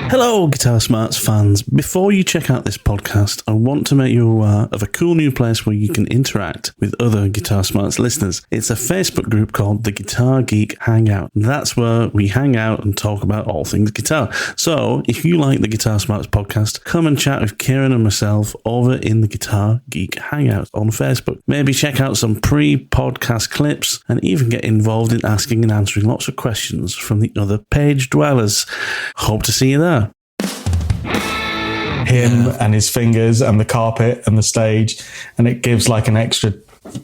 Hello, Guitar Smarts fans. Before you check out this podcast, I want to make you aware of a cool new place where you can interact with other Guitar Smarts listeners. It's a Facebook group called the Guitar Geek Hangout. That's where we hang out and talk about all things guitar. So, if you like the Guitar Smarts podcast, come and chat with Kieran and myself over in the Guitar Geek Hangout on Facebook. Maybe check out some pre-podcast clips and even get involved in asking and answering lots of questions from the other page dwellers. Hope to see you there. Him and his fingers and the carpet and the stage, and it gives like an extra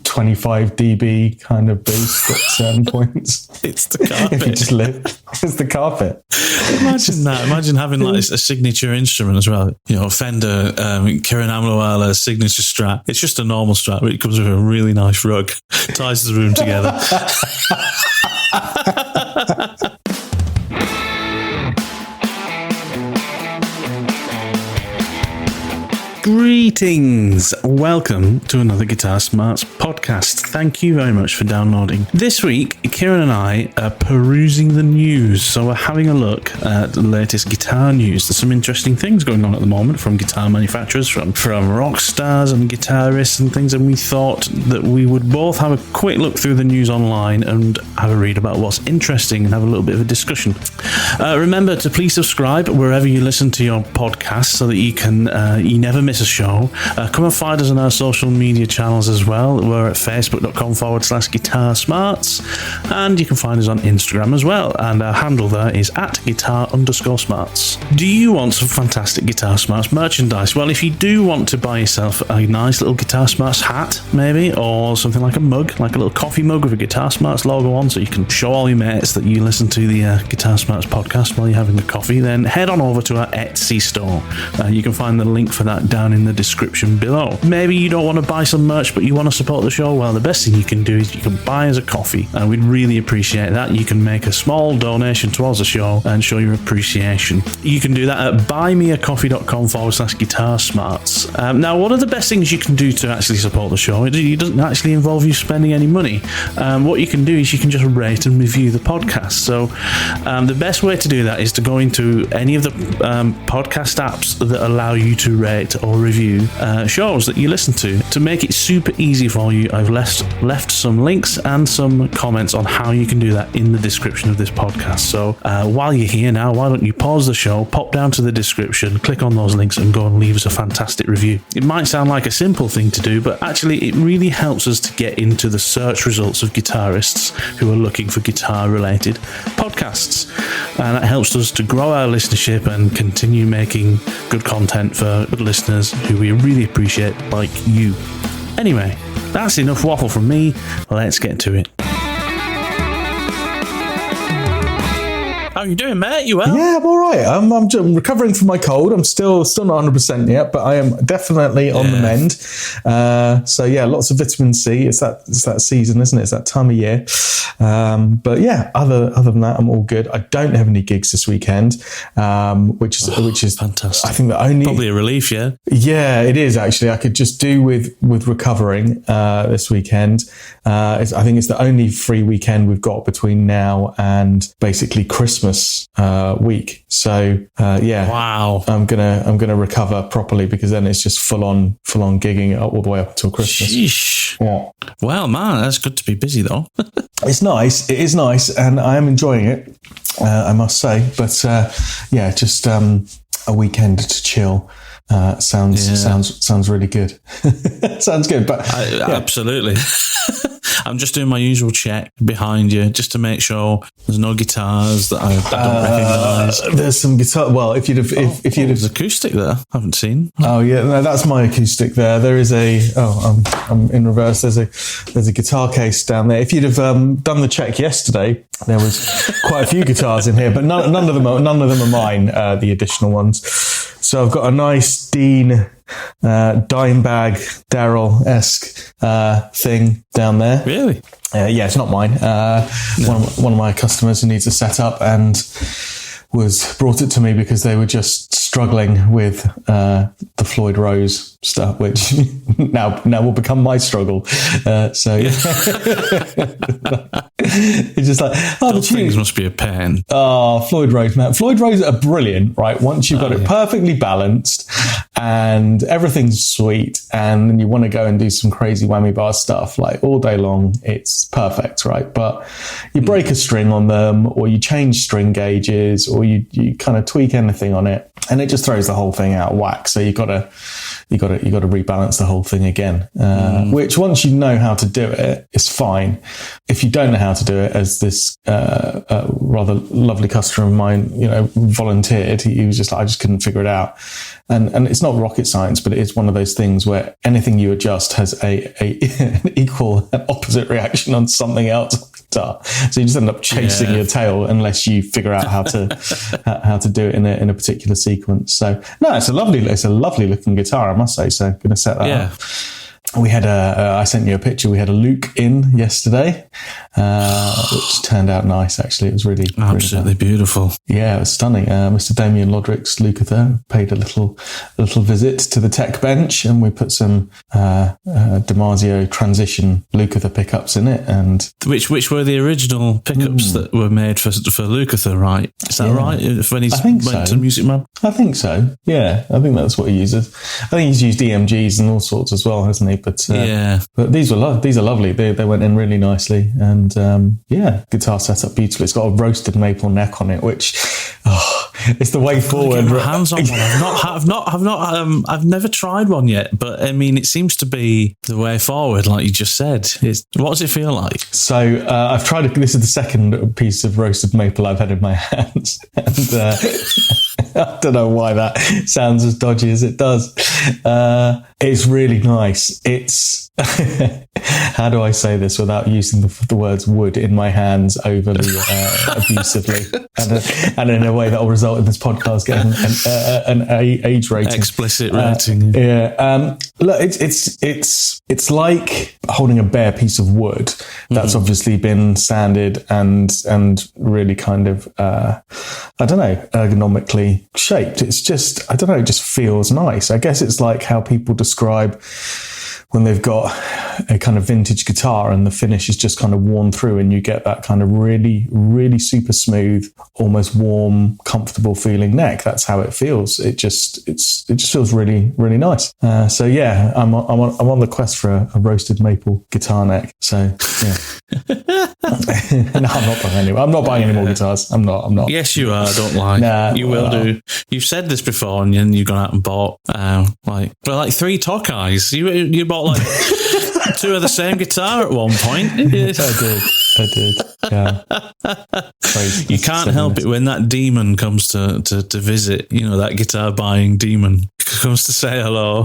25 dB kind of boost at certain points. It's the carpet. If you just it's the carpet. Imagine that. Imagine having like a signature instrument as well. You know, Fender, Kieran Amlowala signature Strat. It's just a normal Strat, but it comes with a really nice rug. Ties the room together. Greetings! Welcome to another Guitar Smarts podcast. Thank you very much for downloading. This week, Kieran and I are perusing the news, so we're having a look at the latest guitar news. There's some interesting things going on at the moment from guitar manufacturers, from rock stars and guitarists and things, and we thought that we would both have a quick look through the news online and have a read about what's interesting and have a little bit of a discussion. Remember to please subscribe wherever you listen to your podcast so that you can you never miss a show. Come and find us on our social media channels as well. We're at facebook.com/Guitar Smarts, and you can find us on Instagram as well, and our handle there is @guitar_smarts. Do you want some fantastic Guitar Smarts merchandise? Well, if you do want to buy yourself a nice little Guitar Smarts hat, maybe, or something like a mug, like a little coffee mug with a Guitar Smarts logo on, so you can show all your mates that you listen to the Guitar Smarts podcast while you're having a coffee, then head on over to our Etsy store. You can find the link for that down in the description below. Maybe you don't want to buy some merch, but you want to support the show. Well, the best thing you can do is you can buy us a coffee, and we'd really appreciate that. You can make a small donation towards the show and show your appreciation. You can do that at buymeacoffee.com/Guitar Smarts. Now, one of the best things you can do to actually support the show, it doesn't actually involve you spending any money. What you can do is you can just rate and review the podcast. So the best way to do that is to go into any of the podcast apps that allow you to rate or review shows that you listen to. To make it super easy for you, I've left some links and some comments on how you can do that in the description of this podcast. So while you're here now, why don't you pause the show, pop down to the description, click on those links and go and leave us a fantastic review. It might sound like a simple thing to do, but actually it really helps us to get into the search results of guitarists who are looking for guitar related podcasts, and that helps us to grow our listenership and continue making good content for listeners who we really appreciate, like you. Anyway, that's enough waffle from me. Let's get to it. How you doing, mate? You well? Yeah, I'm all right. I'm recovering from my cold. I'm still not 100% yet, but I am definitely on the mend. So yeah, lots of vitamin C. It's that season, isn't it? It's that time of year. But yeah, other than that, I'm all good. I don't have any gigs this weekend, which is fantastic. I think the only probably a relief. Yeah, it is actually. I could just do with recovering this weekend. I think it's the only free weekend we've got between now and basically Christmas week. So yeah, wow. I'm gonna recover properly, because then it's just full on gigging all the way up until Christmas. Sheesh. Yeah. Well, man, that's good to be busy though. It's nice. It is nice, and I am enjoying it. I must say, but yeah, just a weekend to chill. Sounds really good. Sounds good, but yeah. Absolutely. I'm just doing my usual check behind you just to make sure there's no guitars that I don't recognise. There's some guitar. Well, if you'd have, there's acoustic there. I haven't seen. Oh yeah, no, that's my acoustic there. There is I'm in reverse. There's a guitar case down there. If you'd have done the check yesterday, there was quite a few guitars in here, but none of them are mine. The additional ones. So I've got a nice Dean Dimebag Daryl-esque thing down there. Really? Yeah, it's not mine. No. One of my customers who needs a setup, and brought it to me because they were just struggling with the Floyd Rose stuff, which now will become my struggle. So it's just like, those things must be a pain. Oh, Floyd Rose, man. Floyd Rose are brilliant, right? Once you've got it perfectly balanced and everything's sweet, and then you want to go and do some crazy whammy bar stuff like all day long, it's perfect, right? But you break a string on them, or you change string gauges, or you kind of tweak anything on it, and it just throws the whole thing out of whack. So you got to rebalance the whole thing again. Which once you know how to do it, it's fine. If you don't know how to do it, as this rather lovely customer of mine, volunteered, he was just like, I just couldn't figure it out. And it's not rocket science, but it is one of those things where anything you adjust has an equal and opposite reaction on something else on the guitar. So you just end up chasing your tail unless you figure out how to do it in a particular sequence. So no, it's a lovely looking guitar, I must say. So I'm going to set that up. We had I sent you a picture. We had a Luke in yesterday, which turned out nice. Actually, it was really absolutely beautiful. Yeah, it was stunning. Mr. Damien Lodrick's Lukather paid a little visit to the tech bench, and we put some Damasio Transition Lukather pickups in it. And which were the original pickups that were made for Lukather, right? Is that right? When he's went to Music Man, I think so. Yeah, I think that's what he uses. I think he's used EMGs and all sorts as well, hasn't he? But these are lovely. They went in really nicely, and guitar set up beautifully. It's got a roasted maple neck on it, which it's the way forward. Get my hands on one. I've never tried one yet, but I mean, it seems to be the way forward, like you just said. What does it feel like? So I've tried it. This is the second piece of roasted maple I've had in my hands, and I don't know why that sounds as dodgy as it does. It's really nice. It's how do I say this without using the words wood in my hands overly abusively, and in a way that will result in this podcast getting an age rating, explicit rating. Look, it's like holding a bare piece of wood that's obviously been sanded and really kind of ergonomically shaped. It's just it just feels nice. I guess it's like how people describe when they've got a kind of vintage guitar and the finish is just kind of worn through, and you get that kind of really, really super smooth, almost warm, comfortable feeling neck. That's how it feels. It just feels really, really nice. So yeah, I'm on the quest for a roasted maple guitar neck. So yeah. No, I'm not buying any more guitars. I'm not. Yes, you are. Don't lie. Nah, you will do. You've said this before, and then you've gone out and bought like 3 Tokais. You bought like 2 of the same guitar at one point. I did. Yeah. You can't help it when that demon comes to visit. That guitar buying demon comes to say hello.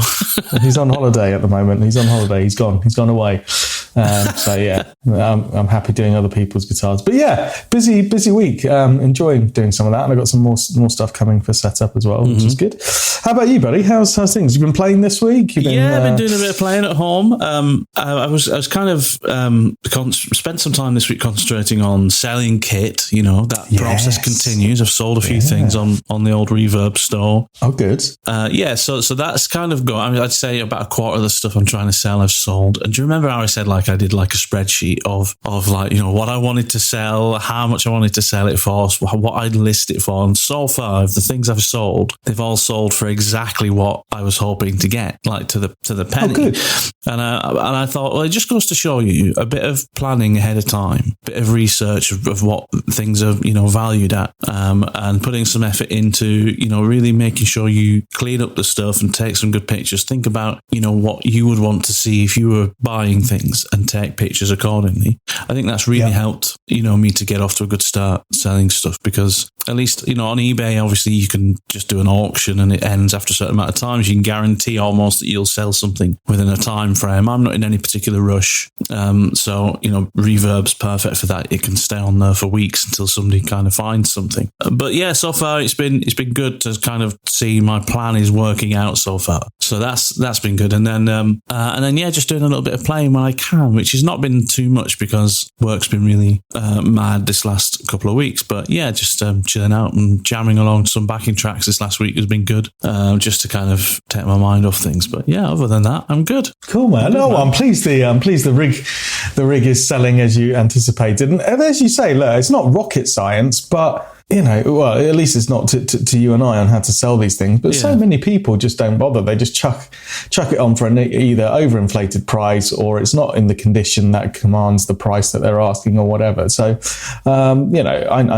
He's on holiday at the moment. He's on holiday. He's gone. He's gone away. So yeah, I'm happy doing other people's guitars. But yeah, busy week. Enjoying doing some of that, and I've got some more stuff coming for setup as well, which is good. How about you, buddy? How's things? You've been playing this week? I've been doing a bit of playing at home. I was kind of spent some time this week concentrating on selling kit. That process continues. I've sold a few things on the old Reverb store. Oh, good. So that's kind of gone. I mean, I'd say about a quarter of the stuff I'm trying to sell I've sold. And do you remember how I said I did like a spreadsheet of what I wanted to sell, how much I wanted to sell it for, what I'd list it for, and so far of the things I've sold, they've all sold for exactly what I was hoping to get, like to the penny. Oh, good. And I thought, well, it just goes to show you a bit of planning ahead of time, a bit of research of what things are valued at, and putting some effort into really making sure you clean up the stuff and take some good pictures. Think about what you would want to see if you were buying things, and take pictures accordingly. I think that's really helped, me to get off to a good start selling stuff, because at least, on eBay, obviously you can just do an auction and it ends after a certain amount of times. You can guarantee almost that you'll sell something within a time frame. I'm not in any particular rush. So, Reverb's perfect for that. It can stay on there for weeks until somebody kind of finds something. But yeah, so far it's been good to kind of see my plan is working out so far. So that's been good. And then just doing a little bit of playing when I can, which has not been too much because work's been really mad this last couple of weeks. But yeah, just chilling out and jamming along to some backing tracks this last week has been good, just to kind of take my mind off things. But yeah, other than that, I'm good. Cool, man. I'm pleased the rig is selling as you anticipated. And as you say, look, it's not rocket science, but well, at least it's not to you and I on how to sell these things. But so many people just don't bother. They just chuck it on for an either overinflated price, or it's not in the condition that commands the price that they're asking or whatever. So, I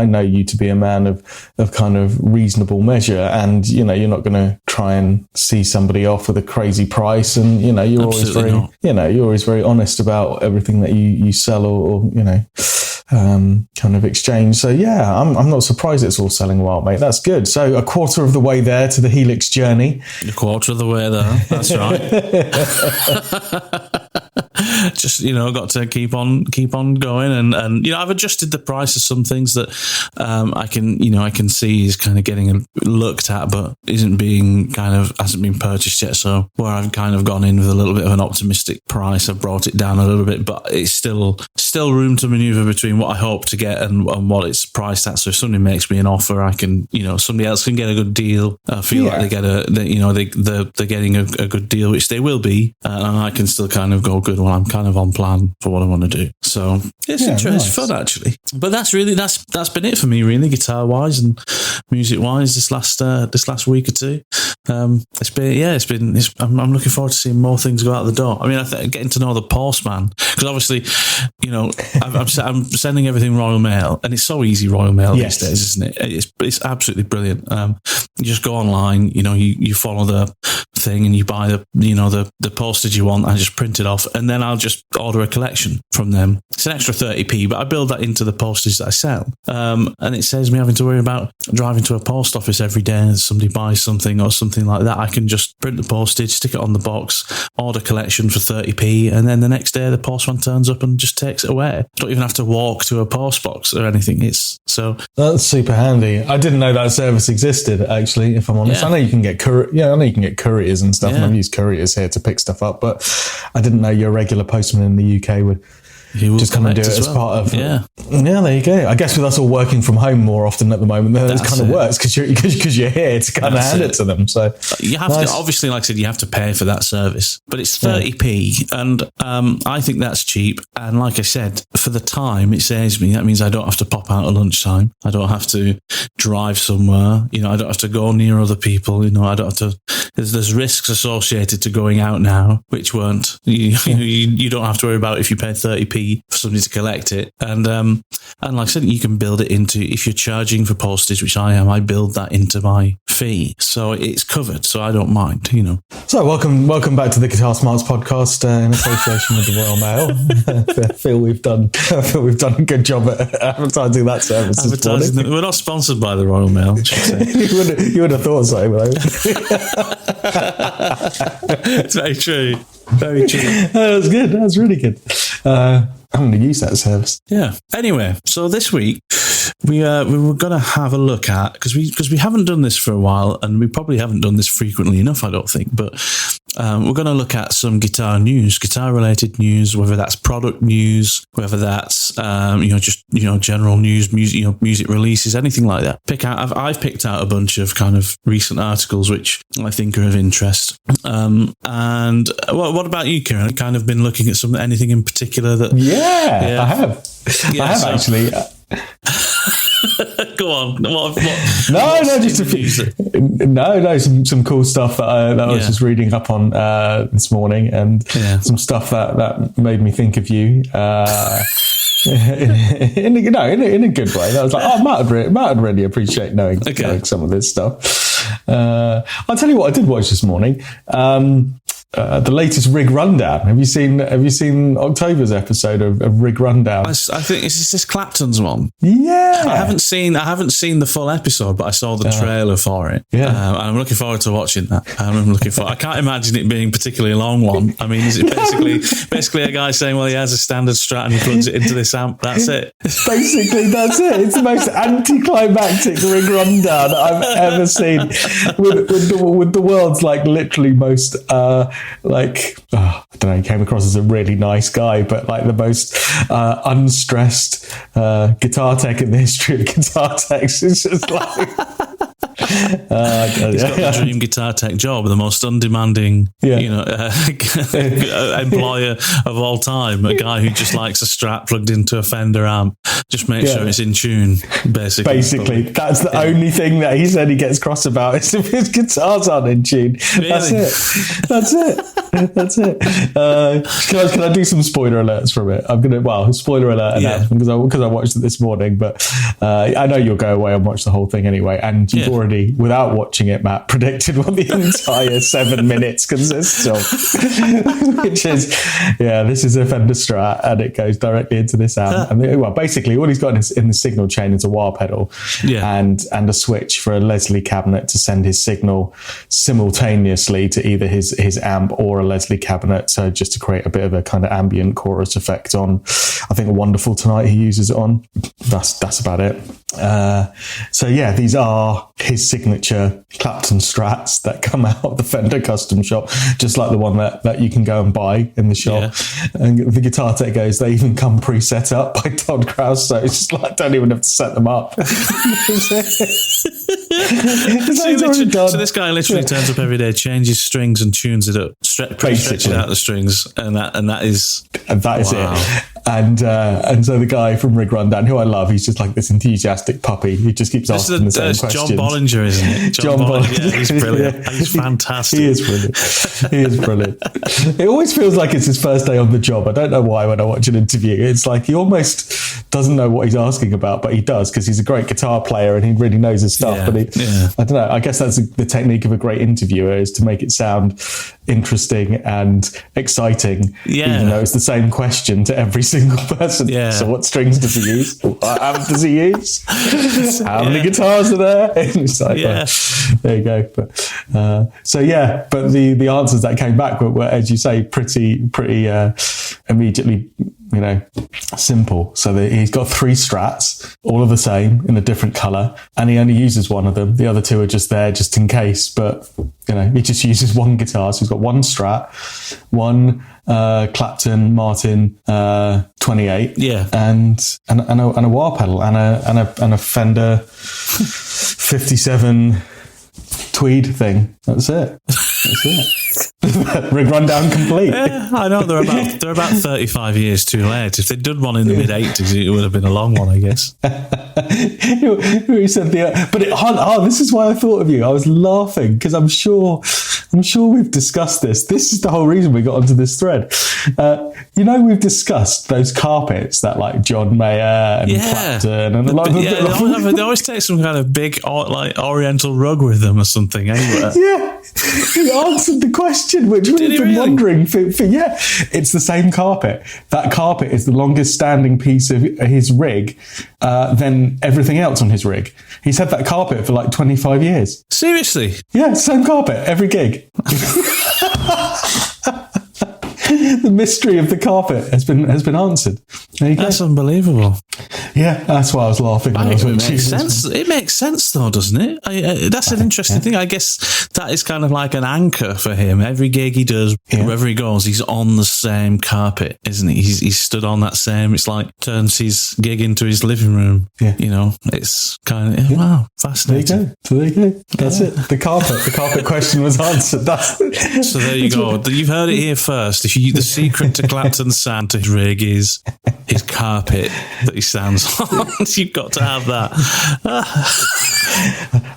know you to be a man of kind of reasonable measure, and, you're not going to try and see somebody off with a crazy price. And, you're Absolutely always you're always very honest about everything that you sell or kind of exchange. So yeah, I'm not surprised it's all selling well, mate. That's good. So a quarter of the way there to the Helix journey. A quarter of the way there. That's right. Just, got to keep on going. And I've adjusted the price of some things that I can see is kind of getting looked at, but hasn't been purchased yet. So where I've kind of gone in with a little bit of an optimistic price, I've brought it down a little bit, but it's still room to maneuver between what I hope to get and what it's priced at. So if somebody makes me an offer, I can, somebody else can get a good deal. I feel like they get they're getting a good deal, which they will be, and I can still kind of go, good, well, I'm kind of on plan for what I want to do. So it's interesting, nice. It's fun actually. But that's been it for me, really, guitar wise and music wise this last week or two. I'm looking forward to seeing more things go out the door. I mean, getting to know the postman, because obviously, I'm sending everything Royal Mail, and it's so easy Royal Mail these days, isn't it? It's absolutely brilliant. You just go online, you follow the thing and you buy the postage you want. I just print it off, and then I'll just order a collection from them. It's an extra 30p, but I build that into the postage that I sell, and it saves me having to worry about driving to a post office every day and somebody buys something or something like that. I can just print the postage, stick it on the box, order collection for 30p, and then the next day the postman turns up and just takes it away. I don't even have to walk to a post box or anything. That's super handy. I didn't know that service existed, actually, if I'm honest. Yeah. I know you can get couriers and stuff, and I've used couriers here to pick stuff up, but I didn't know your regular postman in the UK would just come and do it as part of. Yeah, there you go. I guess with us all working from home more often at the moment, that kind of works because you're here to kind of hand it to them. So you have to, obviously, like I said, you have to pay for that service, but it's 30p, and I think that's cheap. And like I said, for the time it saves me, that means I don't have to pop out at lunchtime. I don't have to drive somewhere. I don't have to go near other people. I don't have to. There's risks associated to going out now, which weren't. You don't have to worry about if you paid 30p for somebody to collect it. And like I said, you can build it into, if you're charging for postage, which I am, I build that into my fee. So it's covered. So I don't mind, So welcome back to the Guitar Smarts podcast in association with the Royal Mail. I feel we've done a good job at advertising that service. We're not sponsored by the Royal Mail. you would have thought so, though. It's very true. Very true. That was good. That was really good. I'm going to use that service. Yeah. Anyway, so this week we were going to have a look at, because we haven't done this for a while, and we probably haven't done this frequently enough, I don't think, but we're going to look at some guitar news, guitar related news, whether that's product news, whether that's general news, music releases, anything like that. I've picked out a bunch of kind of recent articles which I think are of interest. And what about you, Kieran? Kind of been looking at anything in particular that? Yeah. I have. Yeah, I have actually. Go on. What just a few. Some cool stuff that I was just reading up on this morning, and some stuff that made me think of you. In a good way. I was like, Matt would really appreciate knowing some of this stuff. I'll tell you what I did watch this morning. The latest Rig Rundown. Have you seen October's episode of Rig Rundown? I think is this Clapton's one? Yeah. I haven't seen the full episode, but I saw the trailer for it. Yeah. And I'm looking forward to watching that. I can't imagine it being a particularly long one. I mean, is it basically a guy saying, well, he has a standard Strat and he plugs it into this amp? That's it. Basically, that's it. It's the most anticlimactic Rig Rundown I've ever seen, with the world's literally most don't know, he came across as a really nice guy, but like the most unstressed guitar tech in the history of guitar techs. It's just like... He's got the dream guitar tech job, the most undemanding, employer of all time. A guy who just likes a Strat plugged into a Fender amp. Just make sure it's in tune, basically. Basically, that's the only thing that he said he gets cross about is if his guitars aren't in tune. Really? That's it. Can I do some spoiler alerts from it? Spoiler alert announcement because I watched it this morning, but I know you'll go away and watch the whole thing anyway, and you've already, without watching it, Matt, predicted what the entire 7 minutes consists of, which is, this is a Fender Strat, and it goes directly into this amp. And basically, all he's got in the signal chain is a wah pedal and a switch for a Leslie cabinet to send his signal simultaneously to either his amp or a Leslie cabinet. So just to create a bit of a kind of ambient chorus effect on, I think, a Wonderful Tonight he uses it on. That's about it. These are his signature Clapton Strats that come out of the Fender custom shop, just like the one that you can go and buy in the shop. And the Guitar Tech goes, they even come pre-set up by Todd Krause, so it's just like, don't even have to set them up. So this guy literally turns up every day, changes strings and tunes it up, stretches out the strings, and that is it. And so the guy from Rig Rundown, who I love, he's just like this enthusiastic puppy. He just keeps asking the same questions. John Bollinger, isn't it? John Bollinger. Yeah, he's brilliant. He's fantastic. He is brilliant. It always feels like it's his first day on the job. I don't know why when I watch an interview. It's like he almost doesn't know what he's asking about, but he does, because he's a great guitar player and he really knows his stuff. I don't know. I guess that's the technique of a great interviewer, is to make it sound interesting and exciting, even though it's the same question to every single person. So what strings does he use? What amp does he use? How many guitars are there? It's like, there you go. But the answers that came back were, as you say, pretty immediately, simple. So he's got 3 Strats, all of the same, in a different colour, and he only uses one of them. The other 2 are just there just in case, but he just uses one guitar. So he's got one Strat, one Clapton Martin 28, and a wah pedal and a Fender 57 Tweed thing. That's it. Rig Rundown complete. I know they're about 35 years too late. If they'd done one in the mid 80s, it would have been a long one, I guess. He said this is why I thought of you. I was laughing because I'm sure we've discussed this. This is the whole reason we got onto this thread. We've discussed those carpets that like John Mayer and Clapton and they always take some kind of big Oriental rug with them or something anyway. He answered the question, which we've been wondering for it's the same carpet. That carpet is the longest standing piece of his rig than everything else on his rig. He's had that carpet for like 25 years. Seriously? Yeah, same carpet, every gig. The mystery of the carpet has been answered. There you go. That's unbelievable. Yeah, that's why I was laughing. It makes sense though, doesn't it? That's an interesting thing. I guess that is kind of like an anchor for him. Every gig he does, wherever he goes, he's on the same carpet, isn't he? He's stood on that same. It's like turns his gig into his living room. Yeah. It's kind of wow, fascinating. There you go. That's it. The carpet question was answered. So there you go. You've heard it here first. The secret to Clapton's sound to his rig is his carpet that he stands on. You've got to have that. I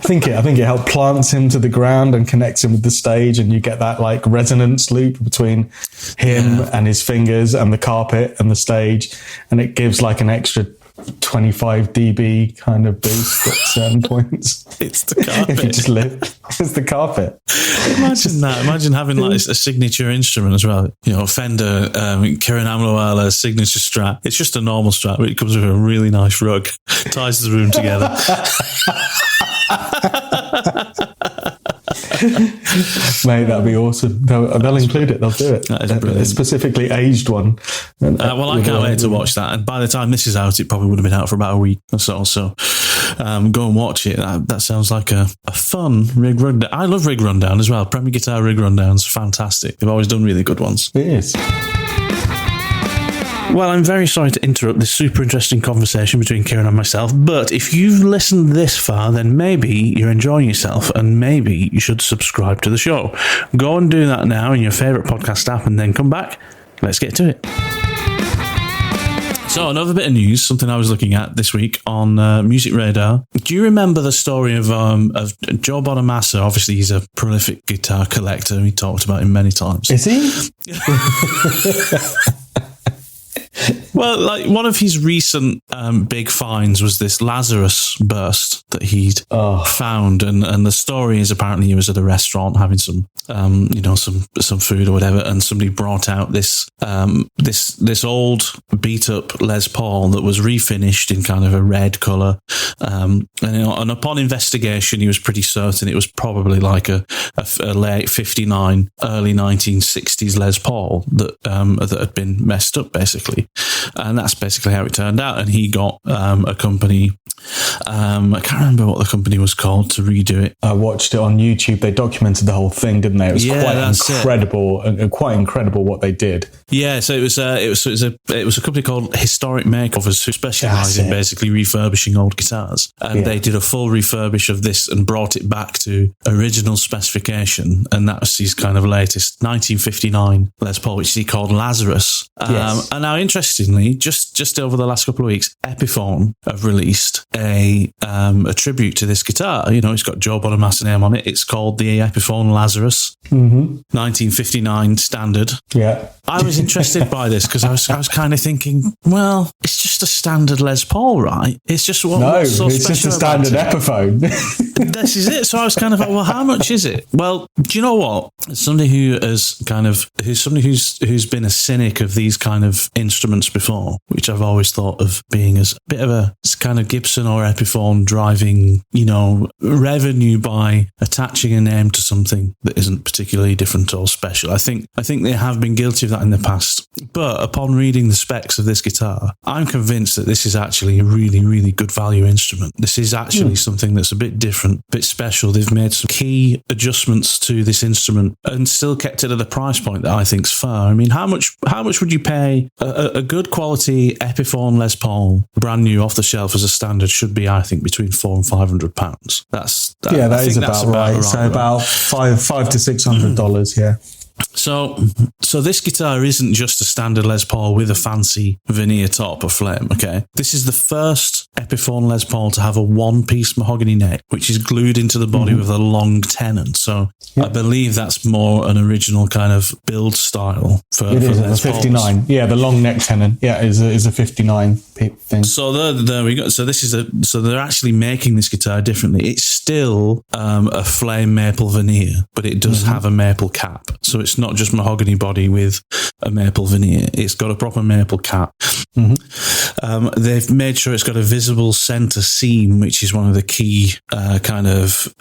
think it helped plants him to the ground and connects him with the stage, and you get that like resonance loop between him and his fingers and the carpet and the stage, and it gives like an extra 25 dB kind of boost at certain points. It's the carpet. If you just it's the carpet. Imagine that. Imagine having like a signature instrument as well. Fender, Kieran Amlowala signature Strat. It's just a normal Strat, but it comes with a really nice rug. Ties the room together. Mate, that'd be awesome. They'll include it. They'll do it. That is brilliant. A specifically aged one. I can't wait to watch that. And by the time this is out, it probably would have been out for about a week or so. So go and watch it. That sounds like a fun rig rundown. I love rig rundown as well. Premier Guitar rig rundowns, fantastic. They've always done really good ones. It is. Well, I'm very sorry to interrupt this super interesting conversation between Kieran and myself, but if you've listened this far, then maybe you're enjoying yourself and maybe you should subscribe to the show. Go and do that now in your favourite podcast app and then come back. Let's get to it. So, another bit of news, something I was looking at this week on Music Radar. Do you remember the story of Joe Bonamassa? Obviously, he's a prolific guitar collector. We talked about him many times. Is he? Well, like one of his recent big finds was this Lazarus burst that he'd found, and the story is apparently he was at a restaurant having some food or whatever, and somebody brought out this old beat up Les Paul that was refinished in kind of a red color, and upon investigation, he was pretty certain it was probably like a late '59, early 1960s Les Paul that had been messed up basically. And that's basically how it turned out. And he got a company, I can't remember what the company was called, to redo it. I watched it on YouTube. They documented the whole thing, didn't they? It was quite incredible what they did. Yeah, so it was a company called Historic Makeovers who specialise in basically refurbishing old guitars. And they did a full refurbish of this and brought it back to original specification. And that was his kind of latest 1959 Les Paul, which he called Lazarus. And now, interestingly, just over the last couple of weeks, Epiphone have released a tribute to this guitar. You know, it's got Joe Bonamassa name on it. It's called the Epiphone Lazarus, 1959 standard. Yeah, I was interested by this because I was kind of thinking, well, it's just a standard Les Paul, right? It's just what's so it's just a standard Epiphone. This is it. So I was kind of like, well, how much is it? Well, do you know what? As somebody who's been a cynic of these kind of instruments before, which I've always thought of being as a bit of a kind of Gibson or Epiphone driving, revenue by attaching a name to something that isn't particularly different or special. I think they have been guilty of that in the past. But upon reading the specs of this guitar, I'm convinced that this is actually a really, really good value instrument. This is actually something that's a bit different, a bit special. They've made some key adjustments to this instrument and still kept it at a price point that I think is fair. I mean, how much would you pay a good quality Epiphone Les Paul, brand new off the shelf as a standard, should be, I think, between £400 and £500. That is about right. So about $500 to $600. Yeah. So this guitar isn't just a standard Les Paul with a fancy veneer top or flame, okay? This is the first Epiphone Les Paul to have a one-piece mahogany neck, which is glued into the body with a long tenon. So I believe that's more an original kind of build style for it is Les a 59. Pauls. Yeah, the long neck tenon. Yeah, is a 59 thing. So there we go. So so they're actually making this guitar differently. It's still a flame maple veneer, but it does have a maple cap. So it's not just mahogany body with a maple veneer. It's got a proper maple cap. They've made sure it's got a visible center seam, which is one of the key kind of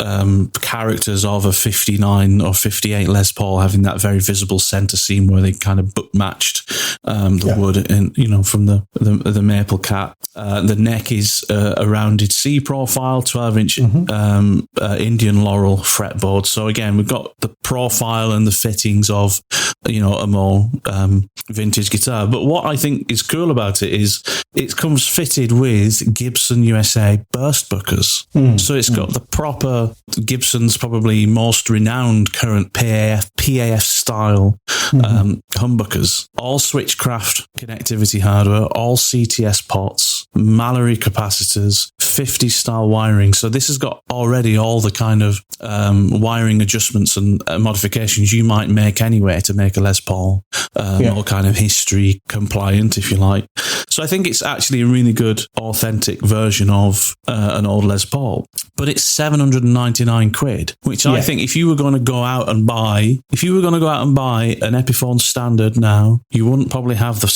characters of a 59 or 58 Les Paul, having that very visible center seam where they kind of matched the wood in, from the maple cap. The neck is a rounded C profile, 12-inch Indian laurel fretboard. So again, we've got the profile and the fittings of a more vintage guitar. But what I think is cool about it is it comes fitted with Gibson USA burst buckers. So it's got the proper Gibson's probably most renowned current PAF style humbuckers, all Switchcraft connectivity hardware, all CTS pots, Mallory capacitors, 50 style wiring. So this has got already all the kind of wiring adjustments and modifications you might make anyway to make a Les Paul more kind of history compliant, if you like. So I think it's actually a really good authentic version of an old Les Paul. But it's 799 quid, which I think if you were going to go out and buy an Epiphone standard now, you wouldn't have the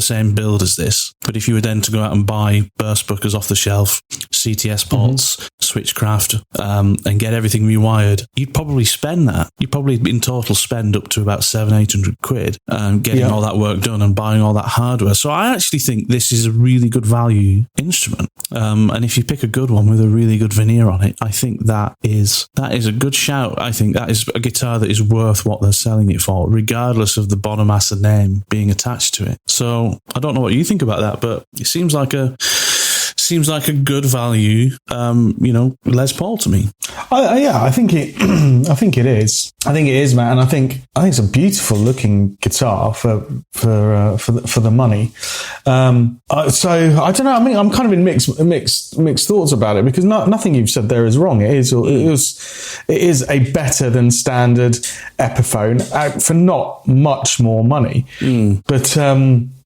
same build as this. But if you were then to go out and buy burst buckers off the shelf CTS ports, switchcraft, and get everything rewired, you'd probably spend that. You'd probably in total spend up to about £700-800 getting all that work done and buying all that hardware. So I actually think this is a really good value instrument. And if you pick a good one with a really good veneer on it, I think that is a good shout. I think that is a guitar that is worth what they're selling it for, regardless of the Bonamassa name being attached to it. So I don't know what you think about that, but it seems like a good value, Les Paul to me. I think it. I think it is. I think it is, Matt, and I think it's a beautiful looking guitar for the money. So I don't know. I mean, I'm kind of in mixed thoughts about it, because nothing you've said there is wrong. It is a better than standard Epiphone for not much more money, but.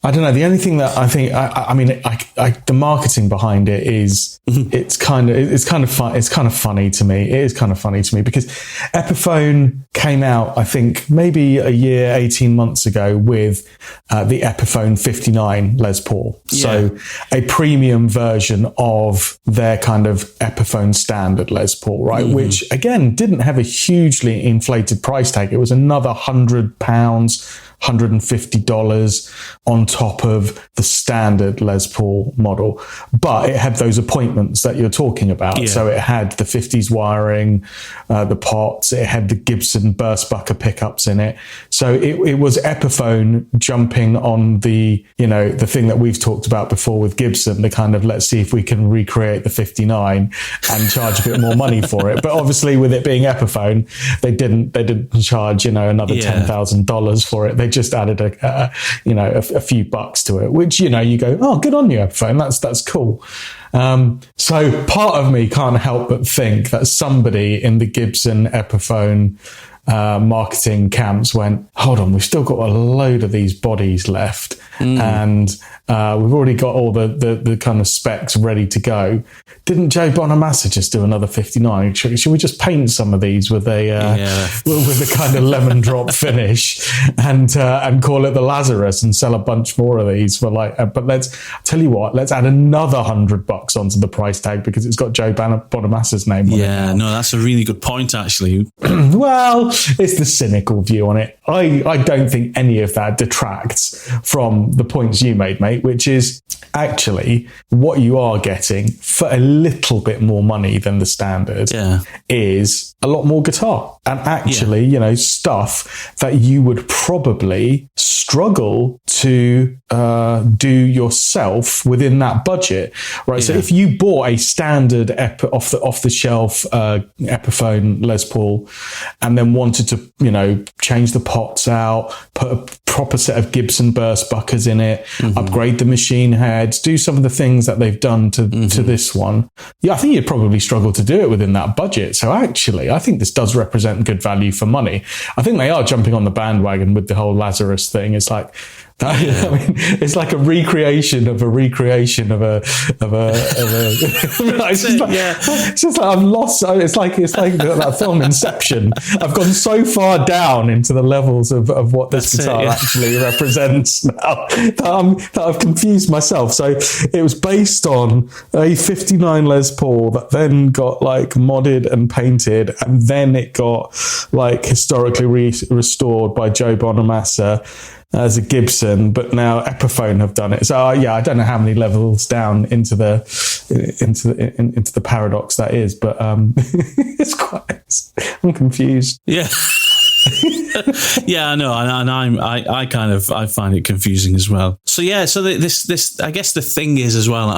I don't know. The only thing that I think, the marketing behind it is, it's kind of funny to me. It is kind of funny to me because Epiphone came out, I think, maybe a year, 18 months ago with the Epiphone 59 Les Paul. Yeah. So a premium version of their kind of Epiphone standard Les Paul, right? Which again, didn't have a hugely inflated price tag. It was another £100, $150 on top of the standard Les Paul model, but it had those appointments that you're talking about. Yeah. So it had the 50s wiring, the pots, it had the Gibson Burstbucker pickups in it. So it was Epiphone jumping on the thing that we've talked about before with Gibson, the kind of, let's see if we can recreate the 59 and charge a bit more money for it. But obviously with it being Epiphone, they didn't charge, another $10,000 for it. They just added a few bucks to it, which, you go, oh, good on you, Epiphone. That's cool. So part of me can't help but think that somebody in the Gibson Epiphone marketing camps went, hold on, we've still got a load of these bodies left, and we've already got all the kind of specs ready to go. Didn't Joe Bonamassa just do another 59? Should we just paint some of these with a kind of lemon drop finish and call it the Lazarus and sell a bunch more of these for but let's tell you what, let's add another $100 onto the price tag because it's got Joe Bonamassa's name on it. Yeah, no, that's a really good point, actually. Well, it's the cynical view on it. I don't think any of that detracts from the points you made, mate, which is actually what you are getting for a little bit more money than the standard is a lot more guitar. And actually, stuff that you would probably struggle to do yourself within that budget, right? So if you bought a standard off the shelf Epiphone Les Paul and then wanted to, change the pots out, put a proper set of Gibson Burstbuckers in it, upgrade the machine heads, do some of the things that they've done to this one. Yeah, I think you'd probably struggle to do it within that budget. So actually, I think this does represent good value for money. I think they are jumping on the bandwagon with the whole Lazarus thing. It's like, it's like a recreation of a it's just like I've lost. It's like that film Inception. I've gone so far down into the levels of what this guitar actually represents now that I've confused myself. So it was based on a 59 Les Paul that then got modded and painted, and then it got historically restored by Joe Bonamassa as a Gibson, but now Epiphone have done it. So I don't know how many levels down into the paradox that is, but I'm confused. Yeah. Yeah, I know, and I find it confusing as well. So this I guess the thing is as well.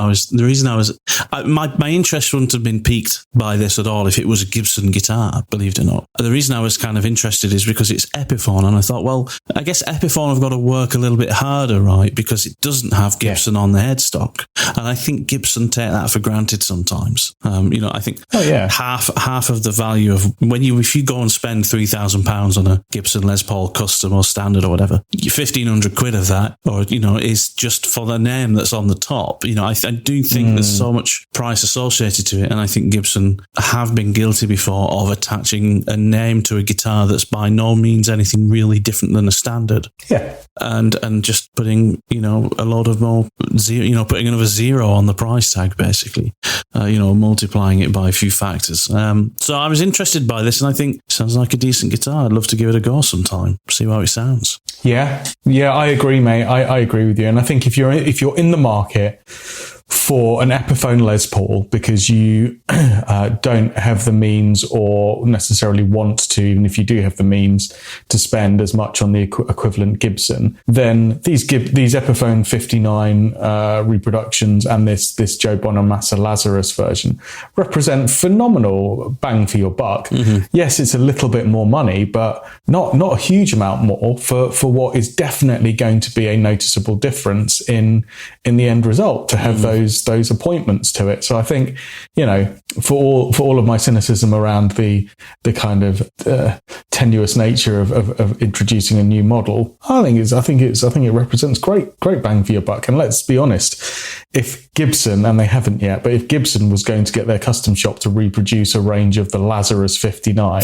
My interest wouldn't have been piqued by this at all if it was a Gibson guitar, believe it or not. The reason I was kind of interested is because it's Epiphone, and I thought, well, I guess Epiphone have got to work a little bit harder, right? Because it doesn't have Gibson on the headstock, and I think Gibson take that for granted sometimes. I think half of the value of if you go and spend £3,000 on a Gibson Les Paul custom or standard or whatever, £1,500 of that, or is just for the name that's on the top. I do think there's so much price associated to it, and I think Gibson have been guilty before of attaching a name to a guitar that's by no means anything really different than a standard. Yeah, and just putting a load of more putting another zero on the price tag, basically, multiplying it by a few factors. So I was interested by this, and I think it sounds like a decent guitar. I'd love to give it a go sometime, see how it sounds. Yeah, I agree, mate. I agree with you. And I think if you're in the market for an Epiphone Les Paul because you don't have the means or necessarily want to, even if you do have the means to spend as much on the equivalent Gibson, then these Epiphone 59 reproductions and this Joe Bonamassa Lazarus version represent phenomenal bang for your buck. Mm-hmm. Yes, it's a little bit more money, but not a huge amount more for what is definitely going to be a noticeable difference in the end result to have those appointments to it. So I think, for all of my cynicism around the kind of tenuous nature of introducing a new model, I think it represents great bang for your buck. And let's be honest, if Gibson, and they haven't yet, but if Gibson was going to get their custom shop to reproduce a range of the Lazarus 59,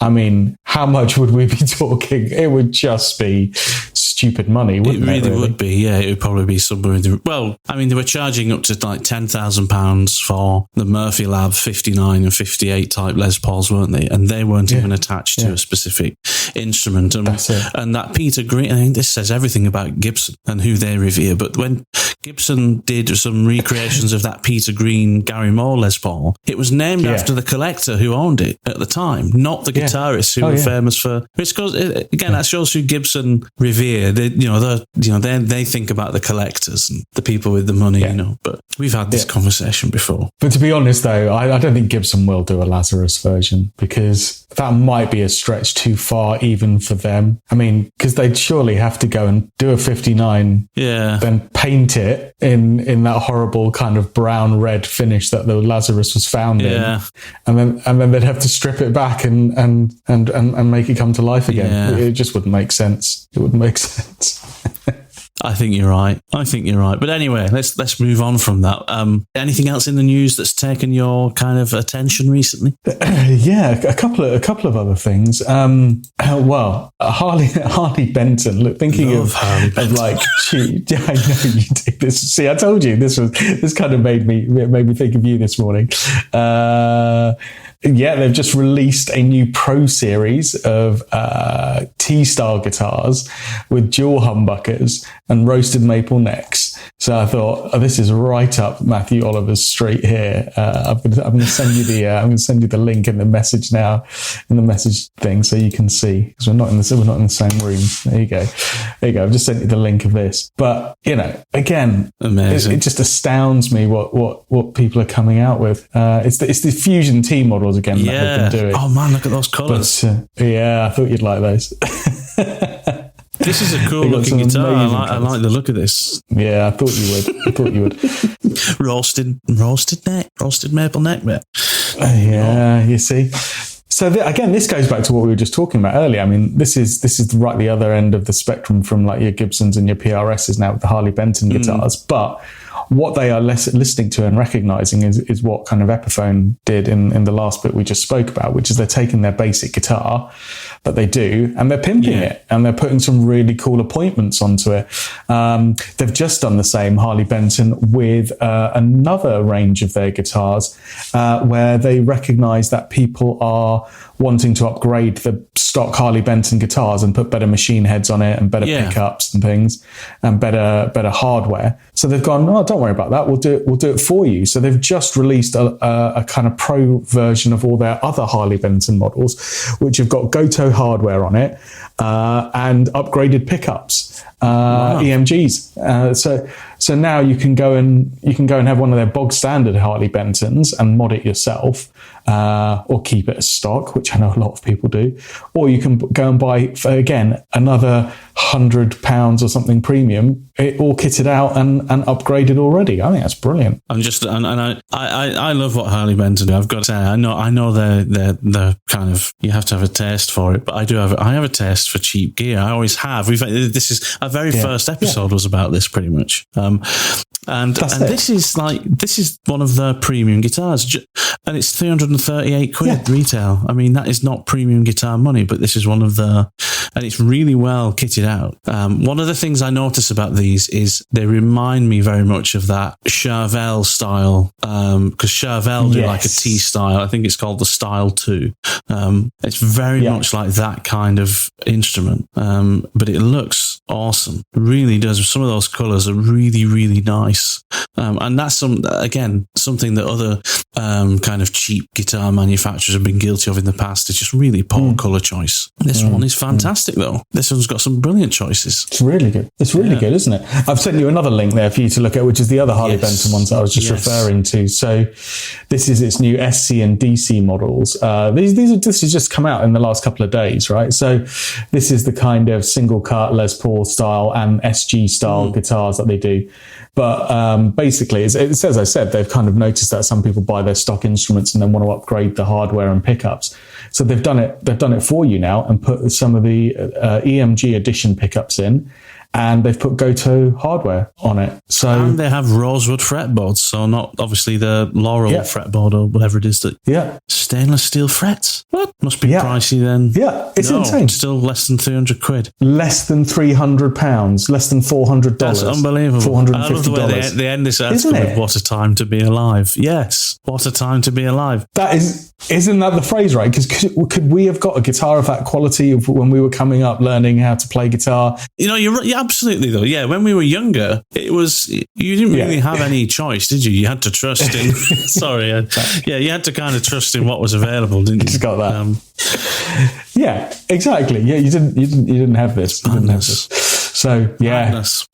I mean, how much would we be talking? It would just be stupid money, wouldn't it? Really would be, yeah. It would probably be somewhere in the... Well, I mean, they were charging up to like £10,000 for the Murphy Lab 59 and 58 type Les Pauls, weren't they? And they weren't even attached to a specific instrument. And that Peter Green, I think this says everything about Gibson and who they revere. But when Gibson did some recreations of that Peter Green Gary Moore Les Paul, it was named after the collector who owned it at the time, not the guitarists who were famous for... Which goes, again, that shows who Gibson revere. They think about the collectors and the people with the money, But we've had this conversation before. But to be honest, though, I don't think Gibson will do a Lazarus version because that might be a stretch too far even for them. I mean, because they'd surely have to go and do a 59, then paint it in that horrible kind of brown red finish that the Lazarus was found in, and then they'd have to strip it back and make it come to life again. It just wouldn't make sense. It wouldn't make sense. I think you're right. But anyway, let's move on from that. Anything else in the news that's taken your kind of attention recently? A couple of other things. Harley Benton. Look, thinking of like, I know you did this. See, I told you this kind of made me think of you this morning. They've just released a new Pro Series of T-style guitars with dual humbuckers and roasted maple necks. So I thought, this is right up Matthew Oliver's street here. I'm going to send you the link in the message now, in the message thing, so you can see, because we're not in the same room. There you go. I've just sent you the link of this. But again, amazing. It just astounds me what people are coming out with. It's the Fusion T models again that they've been doing. Oh man, look at those colours. I thought you'd like those. This is a cool looking guitar. I like the look of this. Yeah, I thought you would. roasted maple neck, mate. You see. So again, this goes back to what we were just talking about earlier. I mean, this is right the other end of the spectrum from like your Gibsons and your PRSs now with the Harley Benton guitars, but what they are listening to and recognizing is what kind of Epiphone did in the last bit we just spoke about, which is they're taking their basic guitar that they do and they're pimping it and they're putting some really cool appointments onto it. They've just done the same, Harley Benton, with another range of their guitars where they recognize that people are wanting to upgrade the stock Harley Benton guitars and put better machine heads on it and better pickups and things and better hardware. So they've gone, don't worry about that. We'll do it for you. So they've just released a kind of pro version of all their other Harley Benton models, which have got Goto hardware on it and upgraded pickups, EMGs. So now you can go and have one of their bog standard Harley Bentons and mod it yourself, or keep it as stock, which I know a lot of people do, or you can go and buy again another £100 or something premium, it all kitted out and upgraded already. I think that's brilliant. I love what Harley Benton do. I've got to say, I know they're kind of, you have to have a taste for it, but I have a taste for cheap gear. I always have. This is our very first episode was about this pretty much. And this is one of the premium guitars, and it's 338 quid retail. I mean, that is not premium guitar money, but this is one of the and it's really well kitted out. One of the things I notice about these is they remind me very much of that Charvel style, because Charvel do like a T style. I think it's called the Style 2. It's very much like that kind of instrument, but it looks awesome. It really does. Some of those colours are really, really nice. And that's something that other kind of cheap guitar manufacturers have been guilty of in the past. It's just really poor colour choice. This one is fantastic though. This one's got some brilliant choices. It's really good. It's really good, isn't it? I've sent you another link there for you to look at, which is the other Harley Benton ones that I was just referring to. So this is its new SC and DC models. This has just come out in the last couple of days, right? So this is the kind of single cut Les Paul style and SG style guitars that they do. But basically, it's as I said, they've kind of noticed that some people buy their stock instruments and then want to upgrade the hardware and pickups. So they've done it for you now and put some of the EMG edition pickups in. And they've put Goto hardware on it. And they have rosewood fretboards, so not obviously the Laurel fretboard or whatever it is that. Stainless steel frets. What? Must be pricey then. Yeah, it's insane. Still less than £300. Less than £300. Less than $400. That's unbelievable. $450. I love the way they end this article with "What a time to be alive." Yes, what a time to be alive. Isn't that the phrase, right? Because could we have got a guitar of that quality when we were coming up learning how to play guitar? You're right. Absolutely, though. Yeah, when we were younger, you didn't really have any choice, did you? You had to trust in. You had to kind of trust in what was available, didn't you? Just got that. Yeah, exactly. Yeah, you didn't have this. You didn't have this. So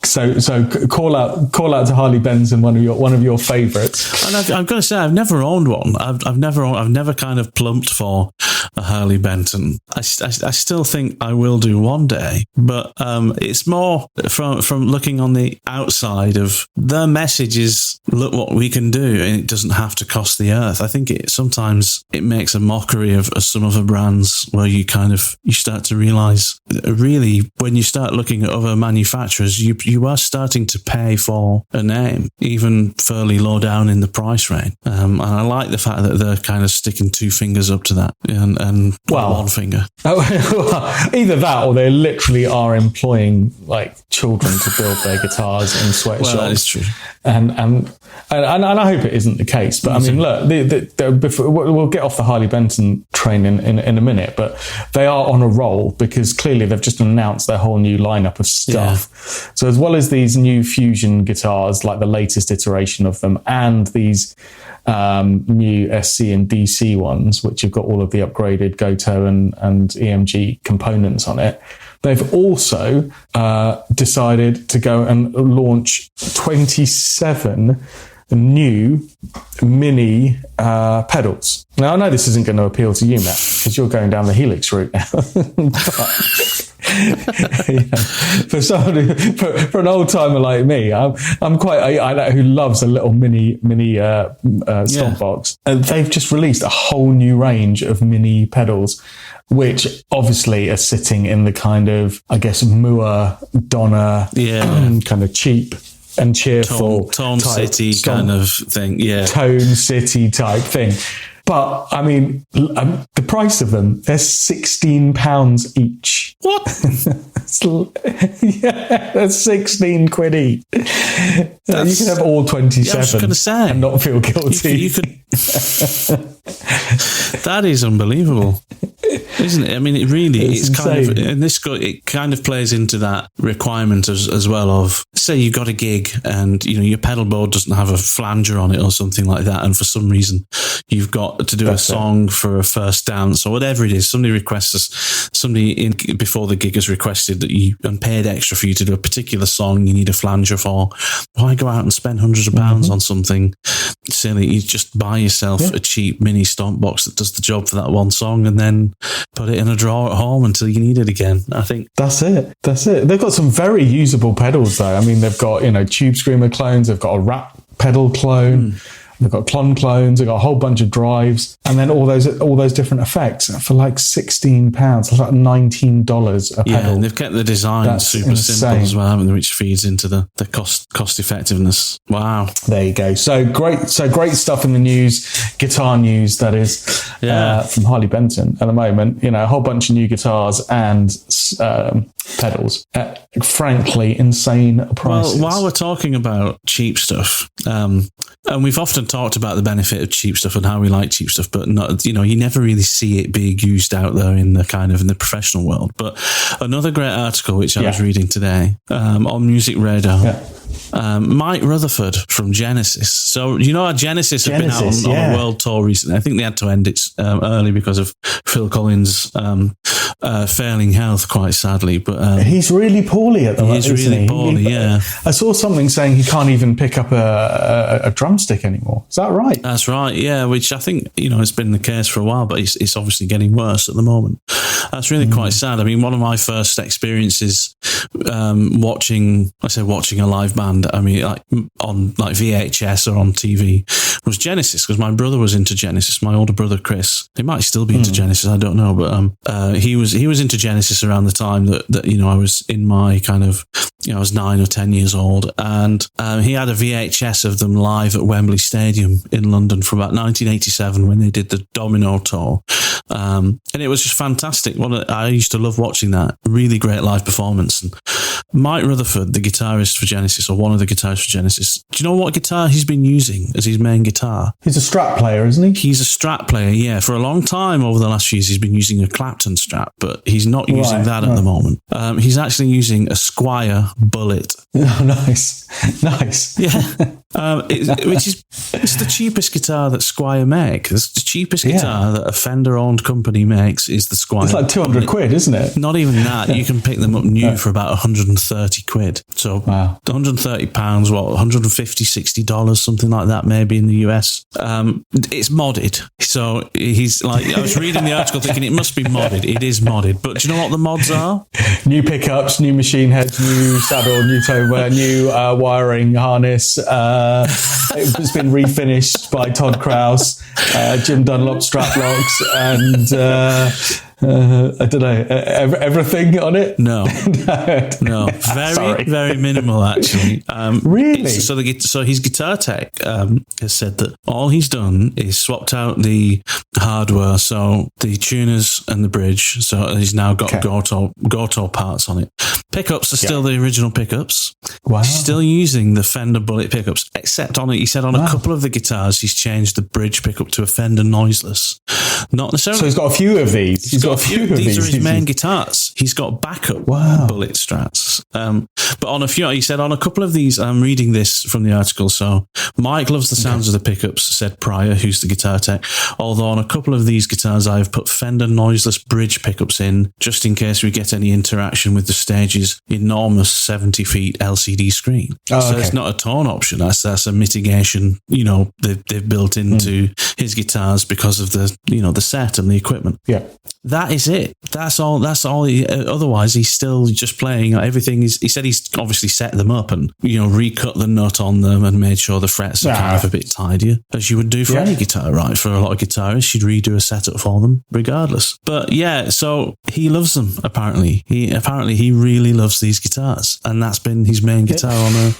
so call out to Harley Benton, one of your favourites. And I've got to say, I've never owned one. I've never kind of plumped for a Harley Benton. I still think I will do one day, but it's more from looking on the outside of their message is, look what we can do, and it doesn't have to cost the earth. I think sometimes it makes a mockery of some other brands where you start to realise, really, when you start looking at other manufacturers, you are starting to pay for a name, even fairly low down in the price range. And I like the fact that they're kind of sticking two fingers up to that and one finger. Either that, or they literally are employing like children to build their guitars in sweatshops. Well, that is true. And I hope it isn't the case. But I mean, look, we'll get off the Harley Benton train in a minute, but they are on a roll because clearly they've just announced their whole new lineup of stuff. Yeah. So as well as these new fusion guitars, like the latest iteration of them, and these new SC and DC ones, which have got all of the upgraded Goto and EMG components on it, they've also decided to go and launch 27 new mini pedals. Now, I know this isn't going to appeal to you, Matt, because you're going down the Helix route now. For someone for an old timer like me, I'm quite who loves a little mini stomp box. And they've just released a whole new range of mini pedals, which obviously are sitting in the kind of, I guess, Moore, Donner, kind of cheap and cheerful Tone City kind of thing. Yeah, Tone City type thing. But I mean, the price of them, they're £16 each. What? That's 16 quid each. You can have all 27 and not feel guilty. You could. That is unbelievable, isn't it? I mean, it really it's kind of, and it kind of plays into that requirement as well of, say you got a gig and your pedal board doesn't have a flanger on it or something like that, and for some reason you've got to do a song for a first dance or whatever it is. Somebody before the gig has requested that you and paid extra for you to do a particular song you need a flanger for. Why go out and spend hundreds of pounds on something silly? You just buy yourself a cheap mini stomp box that does the job for that one song and then put it in a drawer at home until you need it again. I think that's it. They've got some very usable pedals though. I mean, they've got Tube Screamer clones, they've got a Rat pedal clone. they've got clones, they've got a whole bunch of drives, and then all those different effects for like £16. That's like $19 a pedal. Yeah, and they've kept the design That's super insane. simple as well, haven't they, which feeds into the cost effectiveness. Wow. There you go. So great stuff in the news, guitar news, that is, from Harley Benton at the moment. You know, a whole bunch of new guitars and pedals at, frankly, insane prices. Well, while we're talking about cheap stuff, and we've often talked about the benefit of cheap stuff and how we like cheap stuff, but not, you know, you never really see it being used out there in the professional world. But another great article which I was reading today on Music Radar. Yeah. Mike Rutherford from Genesis. So, you know, Genesis have been out on a world tour recently. I think they had to end it early because of Phil Collins' failing health, quite sadly. But he's really poorly at the moment. He's really poorly, yeah. I saw something saying he can't even pick up a drumstick anymore. Is that right? That's right, yeah, which I think, you know, has been the case for a while, but it's obviously getting worse at the moment. That's really quite sad. I mean, one of my first experiences watching a live band, I mean, like on like VHS or on TV, was Genesis, because my brother was into Genesis. My older brother Chris, he might still be into Genesis, I don't know, but he was into Genesis around the time that you know, I was in my kind of, you know, I was 9 or 10 years old, and he had a VHS of them live at Wembley Stadium in London from about 1987 when they did the Domino tour, and it was just fantastic. I used to love watching that. Really great live performance. And Mike Rutherford, the guitarist for Genesis, or one of the guitarists for Genesis, do you know what guitar he's been using as his main guitar? He's a Strat player, isn't he? He's a Strat player, yeah. For a long time over the last few years, he's been using a Clapton Strat, but he's not using that at the moment. He's actually using a Squier Bullet. Oh, nice. Yeah. It's the cheapest guitar that Squier make. It's the cheapest guitar that a Fender-owned company makes is the Squier. It's like 200 quid, isn't it? Not even that. You can pick them up new for about 130 quid. So £130, what, $150, $60, something like that, maybe in the US. It's modded. So he's like, I was reading the article thinking it must be modded. It is modded. But do you know what the mods are? New pickups, new machine heads, new saddle, new tower, new wiring harness. It's been refinished by Todd Krause, Jim Dunlop strap locks, and I don't know, everything on it? No. Very minimal, actually. Really? So his guitar tech has said that all he's done is swapped out the hardware, so the tuners and the bridge. So he's now got Goto parts on it. Pickups are still the original pickups. Wow. He's still using the Fender Bullet pickups, except on it, he said on a couple of the guitars, he's changed the bridge pickup to a Fender Noiseless. Not necessarily. So he's got a few of these. He's got a few of these. These are his main guitars. He's got backup Bullet Strats. But on a few, he said on a couple of these, I'm reading this from the article, so Mike loves the sounds of the pickups, said Pryor, who's the guitar tech. Although on a couple of these guitars, I've put Fender Noiseless bridge pickups in, just in case we get any interaction with the stage's enormous 70 feet LCD screen. So it's not a tone option. That's a mitigation, you know, they've built into his guitars because of the, you know, the set and the equipment. Yeah. That is it. That's all. Otherwise, he's still just playing everything. He said he's obviously set them up and, you know, recut the nut on them and made sure the frets are kind of a bit tidier, as you would do for any guitar, right? For a lot of guitarists, you'd redo a setup for them regardless. But yeah, so he loves them. Apparently, he really loves these guitars, and that's been his main guitar on a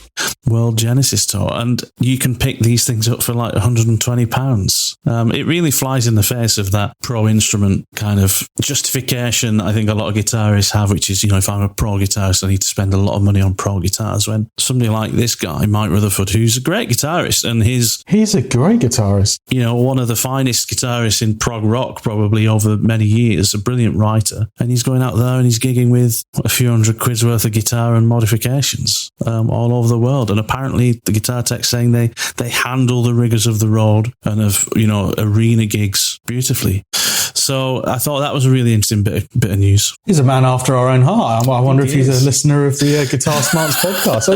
World Genesis tour. And you can pick these things up for like £120. It really flies in the face of that pro instrument kind of justification I think a lot of guitarists have, which is, you know, if I'm a pro guitarist, I need to spend a lot of money on pro guitars, when somebody like this guy, Mike Rutherford, who's a great guitarist, and he's a great guitarist, you know, one of the finest guitarists in prog rock probably over many years, a brilliant writer, and he's going out there and he's gigging with a few £100 worth of guitar and modifications all over the world. And apparently the guitar tech saying they handle the rigors of the road and of, you know, arena gigs beautifully. So I thought that was a really interesting bit of news. He's a man after our own heart. I wonder if he's a listener of the Guitar Smarts podcast. So,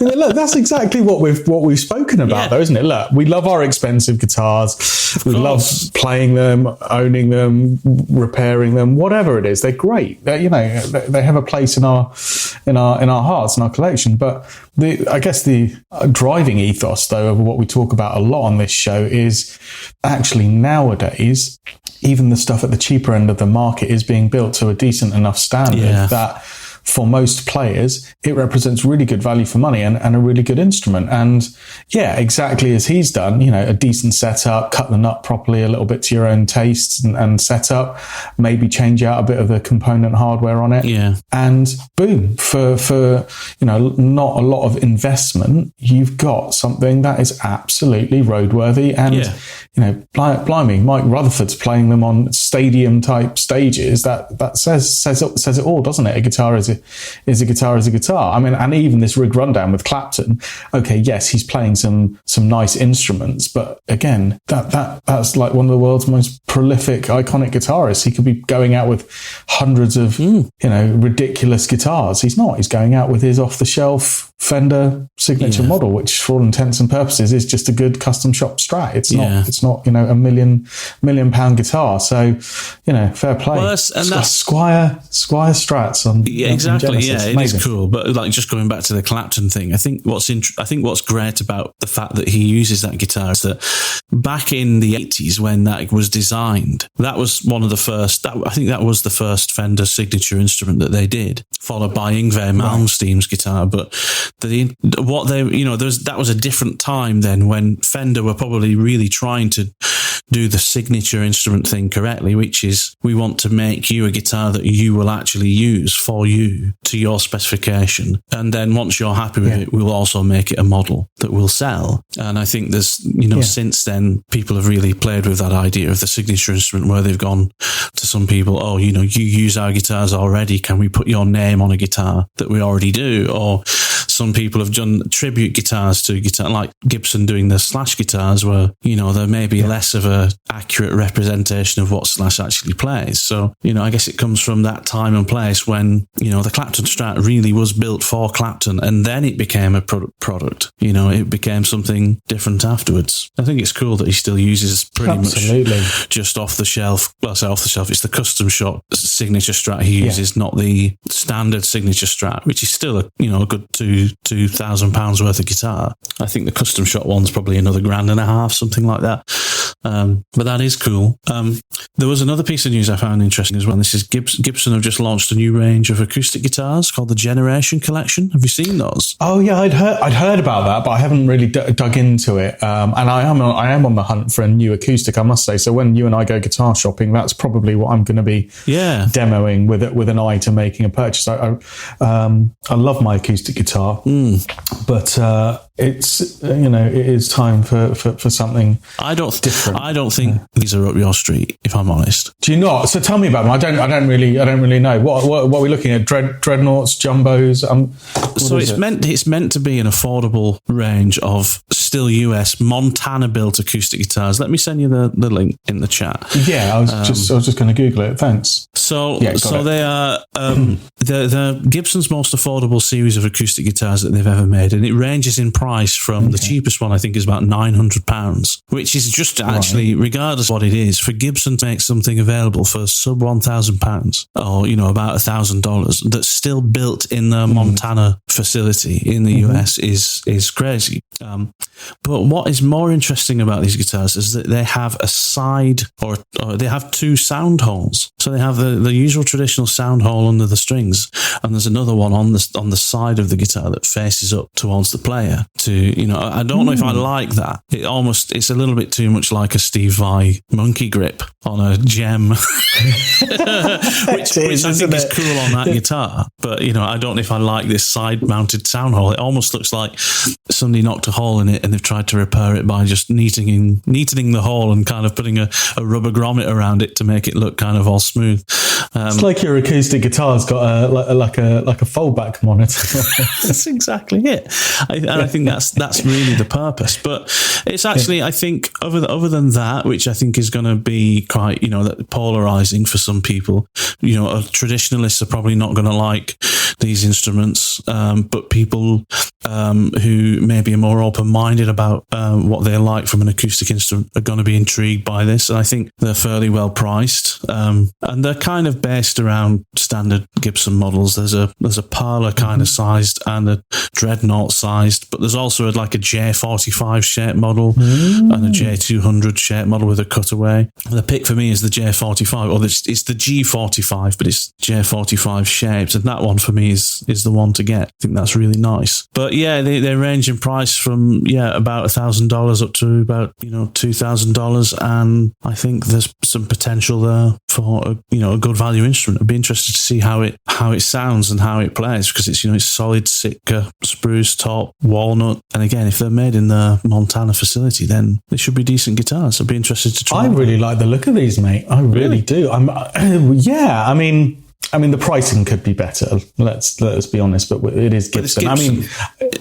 look, that's exactly what we've spoken about, though, isn't it? Look, we love our expensive guitars. We love playing them, owning them, repairing them, whatever it is. They're great. They have a place in our hearts, in our collection. But I guess the driving ethos, though, of what we talk about a lot on this show is actually nowadays, even the stuff at the cheaper end of the market is being built to a decent enough standard that for most players, it represents really good value for money and a really good instrument. And yeah, exactly as he's done, a decent setup, cut the nut properly a little bit to your own tastes and setup, maybe change out a bit of the component hardware on it. Yeah. And boom, for not a lot of investment, you've got something that is absolutely roadworthy. And, blimey, Mike Rutherford's playing them on stadium type stages. That says it all, doesn't it? A guitar is a guitar. I mean, and even this rig rundown with Clapton. Okay, yes, he's playing some nice instruments, but again, that's like one of the world's most prolific, iconic guitarists. He could be going out with hundreds of ridiculous guitars. He's not. He's going out with his off the shelf Fender signature model, which for all intents and purposes is just a good custom shop Strat. It's not a $1 million guitar. So fair play. Well, Squire Strats on exactly. Genesis. It is cool. But like just going back to the Clapton thing, I think what's great about the fact that he uses that guitar is that back in the 80s when that was designed, that was one of the first. I think that was the first Fender signature instrument that they did, followed by Yngwie Malmsteen's guitar. But that was a different time then when Fender were probably really trying to do the signature instrument thing correctly, which is we want to make you a guitar that you will actually use for you to your specification. And then once you're happy with it, we'll also make it a model that will sell. And I think there's, since then, people have really played with that idea of the signature instrument where they've gone to some people, you use our guitars already. Can we put your name on a guitar that we already do? Or some people have done tribute guitars to guitar, like Gibson doing the Slash guitars, where there may be less of a accurate representation of what Slash actually plays. So I guess it comes from that time and place when the Clapton Strat really was built for Clapton, and then it became a product. It became something different afterwards. I think it's cool that he still uses pretty much just off the shelf. Well, I say off the shelf. It's the custom shop signature Strat he uses, not the standard signature Strat, which is still a good £2,000 worth of guitar. I think the custom shop one's probably another $1,500, something like that. But that is cool. There was another piece of news I found interesting as well. This is Gibson have just launched a new range of acoustic guitars called the Generation Collection. Have you seen those? Oh yeah, I'd heard about that, but I haven't really dug into it. And I am on the hunt for a new acoustic, I must say. So when you and I go guitar shopping, that's probably what I'm going to be demoing with an eye to making a purchase. I love my acoustic guitar, but it's it is time for something different. I don't think these are up your street, if I'm honest. Do you not? So tell me about them. I don't really know. What are we looking at? Dreadnoughts, jumbos. So it's meant to be an affordable range of still US Montana built acoustic guitars. Let me send you the link in the chat. Yeah, I was just going to Google it. Thanks. So they are the Gibson's most affordable series of acoustic guitars that they've ever made, and it ranges in price from the cheapest one I think is about £900, which is just actually, regardless of what it is, for Gibson to make something available for sub £1,000 or about $1,000 that's still built in the Montana facility in the US is crazy. But what is more interesting about these guitars is that they have a side or they have two sound holes. So they have the usual traditional sound hole under the strings, and there's another one on the side of the guitar that faces up towards the player. I don't know if I like that. It's a little bit too much like a Steve Vai monkey grip on a gem, which I think is cool on that guitar. But I don't know if I like this side-mounted sound hole. It almost looks like somebody knocked a hole in it and they've tried to repair it by just neatening the hole and kind of putting a rubber grommet around it to make it look kind of all smooth. It's like your acoustic guitar's got like a foldback monitor. That's exactly it. I think that's really the purpose. But it's actually, I think, other than that, which I think is going to be quite, polarizing for some people. Traditionalists are probably not going to like these instruments, but people who maybe are more open-minded about what they like from an acoustic instrument are going to be intrigued by this. And I think they're fairly well priced, and they're kind of based around standard Gibson models. There's a Parlor kind of sized and a Dreadnought sized, but there's also a J45 shaped model and a J200 shaped model with a cutaway. The pick for me is the J45, or it's the G45, but it's J45 shaped, and that one for me is the one to get. I think that's really nice. But yeah, they range in price from about $1,000 up to about $2,000, and I think there's some potential there for a good value instrument. I'd be interested to see how it sounds and how it plays, because it's solid Sitka spruce top, walnut, and again, if they're made in the Montana facility, then they should be decent guitars. I'd be interested to try. I really like the look of these, mate. I really do. I mean, the pricing could be better. Let's be honest, but it is Gibson.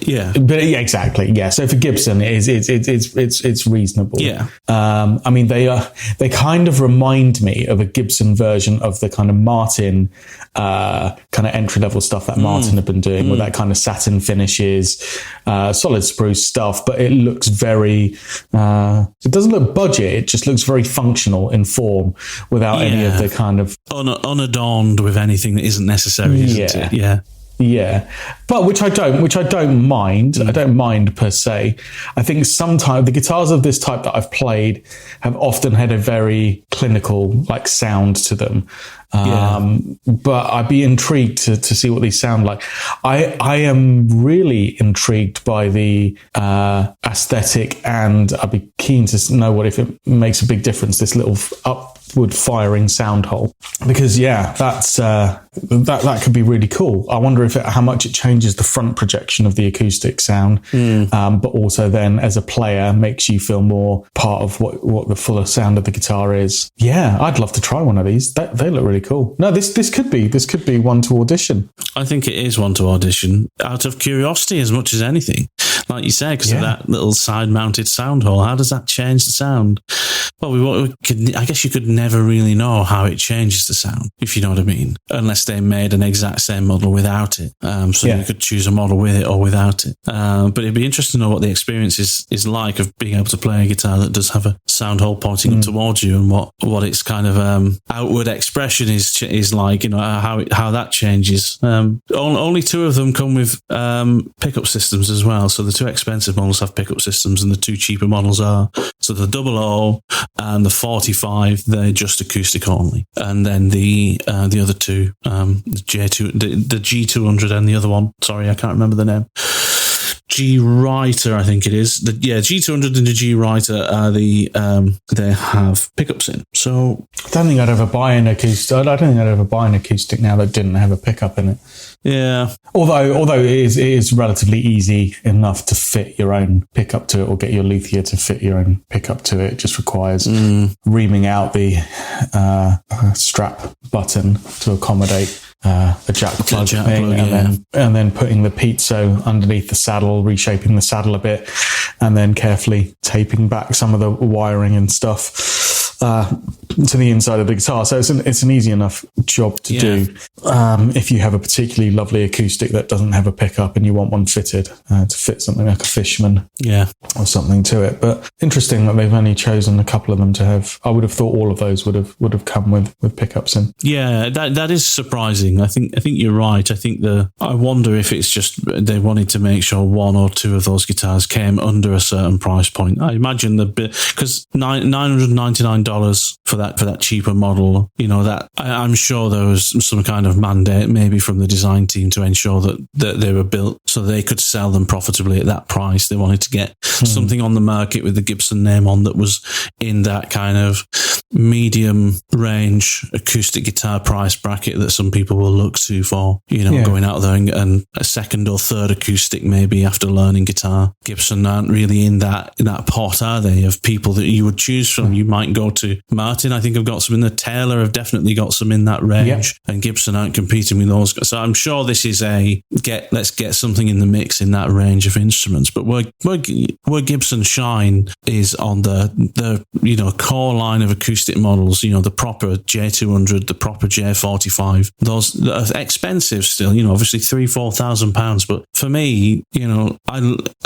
Exactly. Yeah. So for Gibson, it's reasonable. Yeah. They kind of remind me of a Gibson version of the kind of Martin kind of entry level stuff that Martin have been doing with that kind of satin finishes, solid spruce stuff, but it looks very. It doesn't look budget. It just looks very functional in form without any of the kind of unadorned with anything that isn't necessary, isn't it? Yeah. Yeah, but which I don't mind. I don't mind per se. I think sometimes the guitars of this type that I've played have often had a very clinical sound to them. But I'd be intrigued to see what these sound like. I am really intrigued by the aesthetic, and I'd be keen to know if it makes a big difference, this little upward firing sound hole, because that could be really cool. I wonder how much it changes the front projection of the acoustic sound, but also then as a player makes you feel more part of what the fuller sound of the guitar is. Yeah, I'd love to try one of these. They look really cool. No, this could be one to audition. I think it is one to audition out of curiosity as much as anything. Like you say, because of that little side-mounted sound hole. How does that change the sound? Well, I guess you could never really know how it changes the sound, if you know what I mean, unless they made an exact same model without it. You could choose a model with it or without it. But it'd be interesting to know what the experience is like of being able to play a guitar that does have a sound hole pointing up towards you, and what its kind of outward expression is like. How that changes. Only two of them come with pickup systems as well. So the two expensive models have pickup systems, and the two cheaper models are. So the 00 and the 45, they're just acoustic only. And then the other two, the G200 and the other one, sorry, I can't remember the name. G-Writer, I think it is. G200 and the G-Writer are they have pickups in. So I don't think I'd ever buy an acoustic. I don't think I'd ever buy an acoustic now that didn't have a pickup in it. Yeah. Although it is relatively easy enough to fit your own pickup to it, or get your luthier to fit your own pickup to it. It just requires reaming out the strap button to accommodate a jack plug thing, and then putting the piezo underneath the saddle, reshaping the saddle a bit, and then carefully taping back some of the wiring and stuff to the inside of the guitar. So it's an easy enough job to do if you have a particularly lovely acoustic that doesn't have a pickup and you want one fitted to fit something like a Fishman or something to it. But interesting that they've only chosen a couple of them to have. I would have thought all of those would have come with pickups in. Yeah, that is surprising. I think you're right. I wonder if it's just they wanted to make sure one or two of those guitars came under a certain price point. I imagine because $999 for that cheaper model, that I'm sure there was some kind of mandate maybe from the design team to ensure that they were built so they could sell them profitably at that price. They wanted to get something on the market with the Gibson name on that was in that kind of medium range acoustic guitar price bracket that some people will look to for, going out there and a second or third acoustic maybe after learning guitar. Gibson aren't really in that pot, are they, of people that you would choose from? You might go to to. Martin, I think, have got some in the Taylor have definitely got some in that range, and Gibson aren't competing with those. So I'm sure this is let's get something in the mix in that range of instruments. But where Gibson shine is on the core line of acoustic models, the proper J200, the proper J45. Those are expensive still, obviously £3,000-4,000. But for me,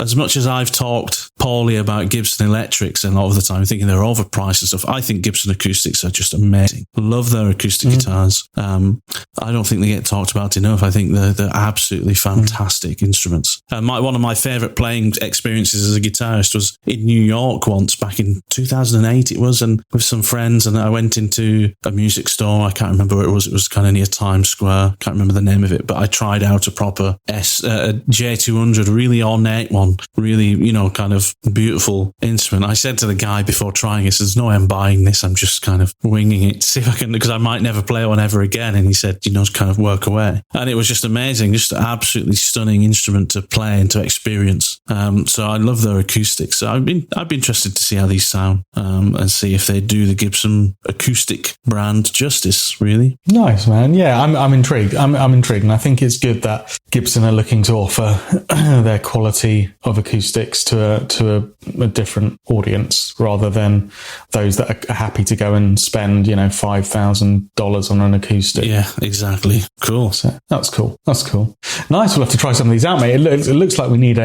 as much as I've talked poorly about Gibson electrics and a lot of the time thinking they're overpriced and stuff, I think Gibson acoustics are just amazing. Love their acoustic guitars. I don't think they get talked about enough. I think they're absolutely fantastic instruments. One of my favourite playing experiences as a guitarist was in New York once, back in 2008 it was, and with some friends, and I went into a music store. I can't remember where it was kind of near Times Square. Can't remember the name of it, but I tried out a proper J200, really ornate one, really, kind of beautiful instrument. I said to the guy before trying it, there's no way I'm buying this. I'm just kind of winging it, see if I can, because I might never play one ever again. And he said, kind of work away. And it was just amazing, just an absolutely stunning instrument to play and to experience. So I love their acoustics. So I'd be interested to see how these sound, and see if they do the Gibson acoustic brand justice, really. Nice, man. Yeah, I'm intrigued. I'm intrigued. And I think it's good that Gibson are looking to offer their quality of acoustics to a different audience, rather than those that are happy to go and spend, $5,000 on an acoustic. Yeah, exactly. Cool. So that's cool. Nice. We'll have to try some of these out, mate. It looks like we need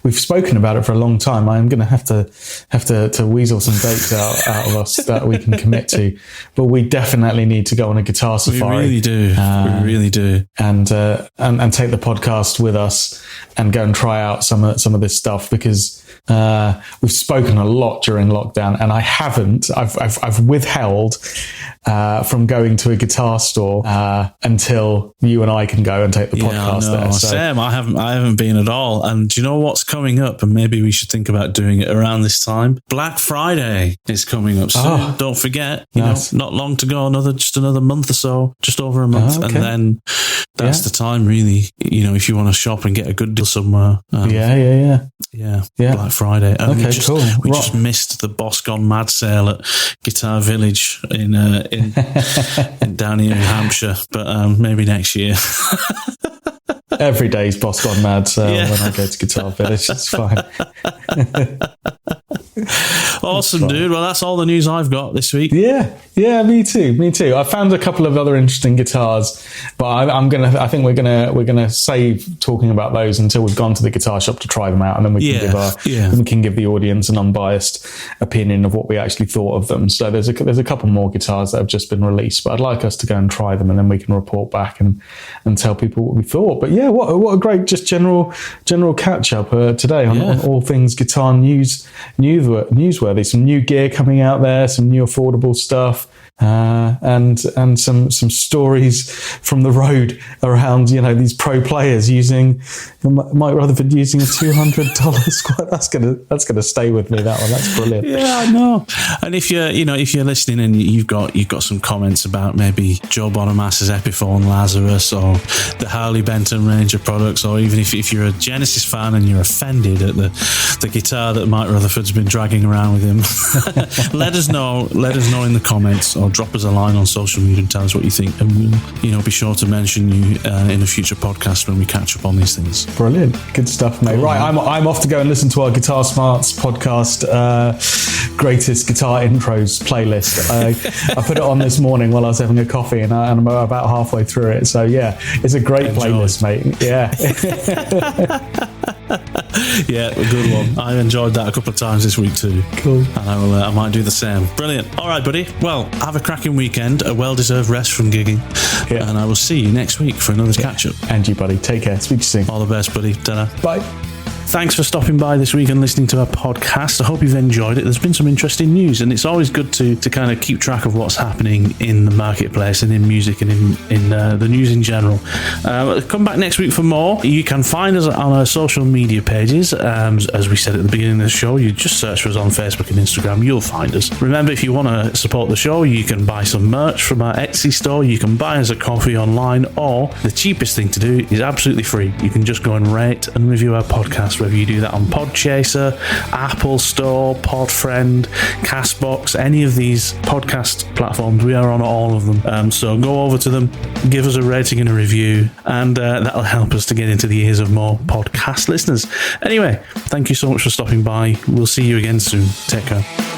we've spoken about it for a long time. I'm going to have to weasel some dates out of us that we can commit to, but we definitely need to go on a guitar safari. We really do. And take the podcast with us and go and try out some of this stuff, because we've spoken a lot during lockdown, and I've withheld from going to a guitar store until you and I can go and take the podcast there. So. Sam, I haven't been at all. And do you know what's coming up? And maybe we should think about doing it around this time. Black Friday is coming up soon. Oh, don't forget, nice. Not long to go. Just another month or so, just over a month, and then that's the time, really. If you want to shop and get a good deal somewhere. Yeah. Black Friday. And we just missed the Boss Gone Mad sale at Guitar Village in down here in Hampshire, but maybe next year. Every day's Boss Gone Mad sale when I go to Guitar Village. It's fine. Awesome, dude. Well, that's all the news I've got this week. Yeah, me too. I found a couple of other interesting guitars, but I think we're gonna save talking about those until we've gone to the guitar shop to try them out, and then we can give the audience an unbiased opinion of what we actually thought of them. So there's a couple more guitars that have just been released, but I'd like us to go and try them, and then we can report back and tell people what we thought. But yeah, what a great just general catch up today on all things guitar newsworthy. Some new gear coming out there, some new affordable stuff, and some stories from the road around these pro players using Mike Rutherford using a $200 squat. That's gonna stay with me. That one, that's brilliant. Yeah, I know. And if you're listening and you've got some comments about maybe Joe Bonamass's Epiphone Lazarus or the Harley Benton range of products, or even if you're a Genesis fan and you're offended at the guitar that Mike Rutherford's been dragging around with him, let us know in the comments, or drop us a line on social media and tell us what you think, and we'll be sure to mention you in a future podcast when we catch up on these things. Brilliant, good stuff, mate. Right, I'm off to go and listen to our Guitar Smarts podcast greatest guitar intros playlist. I put it on this morning while I was having a coffee, and I'm about halfway through it. So yeah, it's a great playlist, mate. Yeah. Yeah, a good one. I enjoyed that a couple of times this week too. Cool. And I might do the same. Brilliant. All right, buddy. Well, have a cracking weekend, a well-deserved rest from gigging, and I will see you next week for another catch-up. And you, buddy. Take care. Speak to you soon. All the best, buddy. Ta-ra. Bye. Thanks for stopping by this week and listening to our podcast. I hope you've enjoyed it. There's been some interesting news, and it's always good to kind of keep track of what's happening in the marketplace and in music and in the news in general. Come back next week for more. You can find us on our social media pages. As we said at the beginning of the show, you just search for us on Facebook and Instagram. You'll find us. Remember, if you want to support the show, you can buy some merch from our Etsy store. You can buy us a coffee online, or the cheapest thing to do is absolutely free. You can just go and rate and review our podcast podcast, whether you do that on Podchaser, Apple Store, Podfriend, Castbox, any of these podcast platforms. We are on all of them. So go over to them, give us a rating and a review, and that'll help us to get into the ears of more podcast listeners. Anyway, thank you so much for stopping by. We'll see you again soon. Take care.